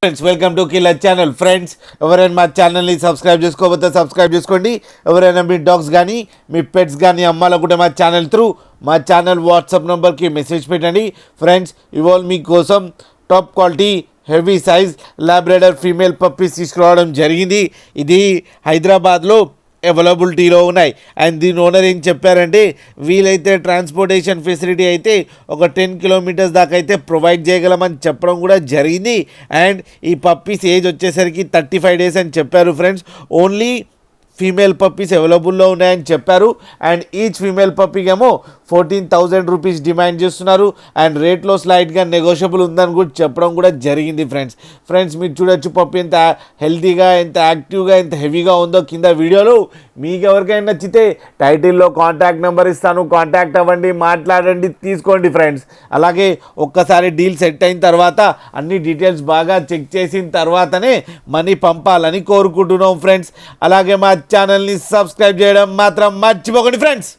Friends welcome to killer channel. Friends ఎవరైనా మా ఛానల్ని సబ్స్క్రైబ్ చేసుకోకపోతే సబ్స్క్రైబ్ చేసుకోండి. ఎవరైనా మీ డాగ్స్ కానీ మీ పెట్స్ కానీ అమ్మాలనుకుంటే మా ఛానల్ త్రూ మా ఛానల్ వాట్సాప్ నెంబర్కి మెసేజ్ పెట్టండి. ఫ్రెండ్స్ ఇవాళ మీకోసం top quality heavy size labrador female puppies తీసుకురావడం జరిగింది. ఇది హైదరాబాద్లో అవైలబిలిటీలో ఉన్నాయి. అండ్ దీని ఓనర్ ఏం చెప్పారంటే వీలైతే ట్రాన్స్పోర్టేషన్ ఫెసిలిటీ అయితే ఒక 10 కిలోమీటర్స్ దాకా అయితే ప్రొవైడ్ చేయగలమని చెప్పడం కూడా జరిగింది. అండ్ ఈ పప్పీస్ ఏజ్ వచ్చేసరికి 35 డేస్ అని చెప్పారు. ఫ్రెండ్స్ ఓన్లీ ఫీమేల్ పప్పీస్ అవైలబుల్లో ఉన్నాయని చెప్పారు. అండ్ ఈచ్ ఫీమేల్ పప్పీకి ఏమో 14,000 రూపీస్ డిమాండ్ చేస్తున్నారు. అండ్ రేట్లో స్లైట్గా నెగోషియబుల్ ఉందని కూడా చెప్పడం కూడా జరిగింది. ఫ్రెండ్స్ మీరు చూడొచ్చు పప్పీ ఎంత హెల్తీగా, ఎంత యాక్టివ్గా, ఎంత హెవీగా ఉందో కింద వీడియోలో. మీకు ఎవరికైనా నచ్చితే టైటిల్లో కాంటాక్ట్ నెంబర్ ఇస్తాను, కాంటాక్ట్ అవ్వండి, మాట్లాడండి, తీసుకోండి ఫ్రెండ్స్. అలాగే ఒక్కసారి డీల్ సెట్ అయిన తర్వాత అన్ని డీటెయిల్స్ బాగా చెక్ చేసిన తర్వాతనే మనీ పంపాలని కోరుకుంటున్నాం ఫ్రెండ్స్. అలాగే మా ఛానల్ని సబ్స్క్రైబ్ చేయడం మాత్రం మర్చిపోకండి ఫ్రెండ్స్.